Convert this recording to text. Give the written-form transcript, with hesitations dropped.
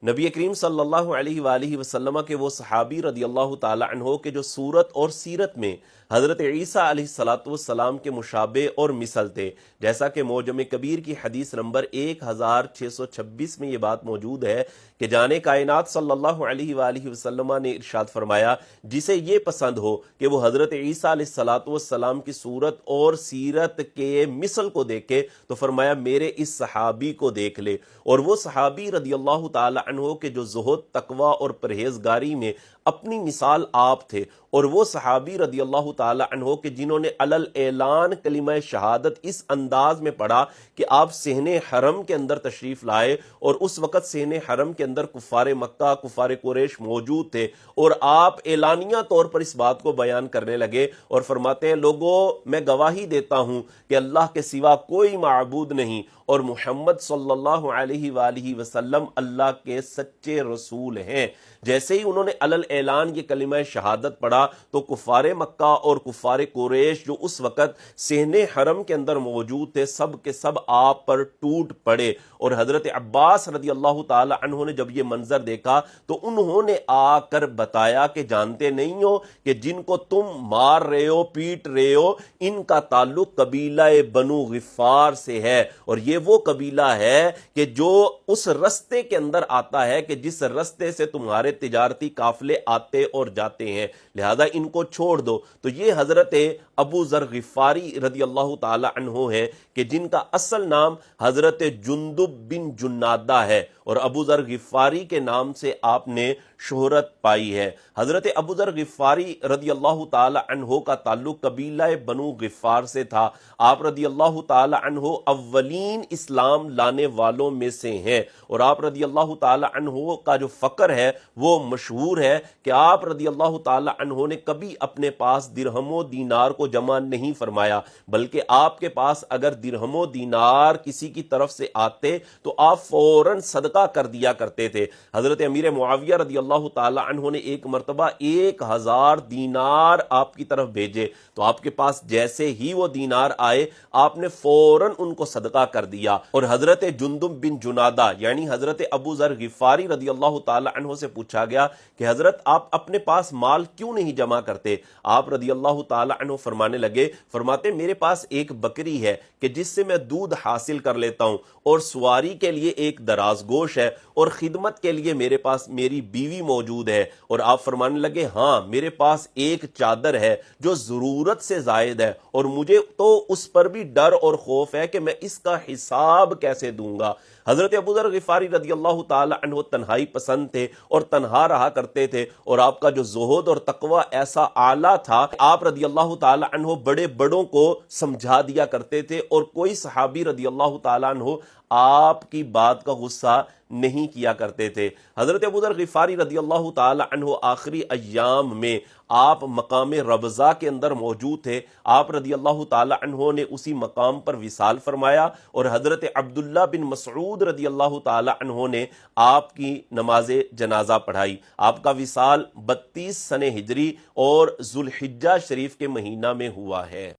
نبی کریم صلی اللہ علیہ وآلہ وسلم کے وہ صحابی رضی اللہ تعالی عنہ کے جو صورت اور سیرت میں حضرت عیسیٰ علیہ السلام کے مشابہ اور مثل تھے، جیسا کہ معجم کبیر کی حدیث نمبر 1626 میں یہ بات موجود ہے کہ جان کائنات صلی اللہ علیہ وآلہ وسلم نے ارشاد فرمایا، جسے یہ پسند ہو کہ وہ حضرت عیسیٰ علیہ السلام کی صورت اور سیرت کے مثل کو دیکھے تو فرمایا میرے اس صحابی کو دیکھ لے۔ اور وہ صحابی رضی اللہ تعالی عنہ کے جو زہد، تقوی اور پرہیزگاری میں اپنی مثال آپ تھے، اور وہ صحابی رضی اللہ تعالی عنہ کے جنہوں نے علل اعلان کلمہ شہادت اس انداز میں پڑھا کہ آپ صحن حرم کے اندر تشریف لائے، اور اس وقت صحن حرم کے اندر کفار مکہ، کفار قریش موجود تھے، اور آپ اعلانیہ طور پر اس بات کو بیان کرنے لگے اور فرماتے ہیں، لوگوں میں گواہی دیتا ہوں کہ اللہ کے سوا کوئی معبود نہیں، اور محمد صلی اللہ علیہ وآلہ وسلم اللہ کے سچے رسول ہیں۔ جیسے ہی انہوں نے علل اعلان یہ کلمہ شہادت پڑھا تو کفار مکہ اور کفار قریش جو اس وقت صحن حرم کے اندر موجود تھے، سب کے سب آپ پر ٹوٹ پڑے، اور حضرت عباس رضی اللہ تعالی عنہ نے جب یہ منظر دیکھا تو انہوں نے آ کر بتایا کہ جانتے نہیں ہو کہ جن کو تم مار رہے ہو، پیٹ رہے ہو، ان کا تعلق قبیلہ بنو غفار سے ہے، اور یہ وہ قبیلہ ہے کہ جو اس رستے کے اندر آتا ہے کہ جس رستے سے تمہارے تجارتی قافلے آتے اور جاتے ہیں، لہذا ان کو چھوڑ دو۔ تو یہ حضرت ابو ذر غفاری رضی اللہ تعالی عنہ ہے کہ جن کا اصل نام حضرت جندب بن جنادہ ہے، اور ابو ذر غفاری کے نام سے آپ نے شہرت پائی ہے۔ حضرت ابو ذر غفاری رضی اللہ تعالی عنہ کا تعلق قبیلہ بنو غفار سے تھا۔ آپ رضی اللہ تعالی عنہ اولین اسلام لانے والوں میں سے ہیں، اور آپ رضی اللہ تعالی عنہ کا جو فقر ہے وہ مشہور ہے کہ آپ رضی اللہ تعالی عنہ نے کبھی اپنے پاس درہم و دینار کو جمع نہیں فرمایا، بلکہ آپ کے پاس اگر درہم و دینار کسی کی طرف سے آتے تو آپ فوراً صدقہ کر دیا کرتے تھے۔ حضرت امیر معاویہ رضی اللہ تعالی عنہ نے ایک مرتبہ 1000 دینار آپ کی طرف بھیجے، تو آپ کے پاس جیسے ہی وہ دینار آئے آپ نے فوراً ان کو صدقہ کر دیا۔ اور حضرت جندب بن جنادہ یعنی حضرت ابو ذر غفاری رضی اللہ تعالی عنہ سے پوچھا گیا کہ حضرت آپ اپنے پاس مال کیوں نہیں جمع کرتے؟ آپ رضی اللہ تعالی عنہ فرمانے لگے، فرماتے میرے پاس ایک بکری ہے کہ جس سے میں دودھ حاصل کر لیتا ہوں، اور سواری کے لیے ایک دراز گوش ہے، اور خدمت کے لیے میرے پاس میری بیوی موجود ہے۔ اور آپ فرمانے لگے ہاں میرے پاس ایک چادر ہے جو ضرورت سے زائد ہے، اور مجھے تو اس پر بھی ڈر اور خوف ہے کہ میں اس کا حساب کیسے دوں گا۔ حضرت ابو ذر غفاری رضی اللہ تعالی عنہ تنہائی پسند تھے اور تنہا رہا کرتے تھے، اور آپ کا جو زہد اور تقوی ایسا اعلیٰ تھا، آپ رضی اللہ تعالی عنہ بڑے بڑوں کو سمجھا دیا کرتے تھے، اور کوئی صحابی رضی اللہ تعالی عنہ آپ کی بات کا غصہ نہیں کیا کرتے تھے۔ حضرت ابو ذر غفاری رضی اللہ تعالی عنہ آخری ایام میں آپ مقام ربضہ کے اندر موجود تھے۔ آپ رضی اللہ تعالی عنہ نے اسی مقام پر وصال فرمایا، اور حضرت عبداللہ بن مسعود رضی اللہ تعالی عنہ نے آپ کی نماز جنازہ پڑھائی۔ آپ کا وصال 32 سنہ ہجری اور ذوالحجہ شریف کے مہینہ میں ہوا ہے۔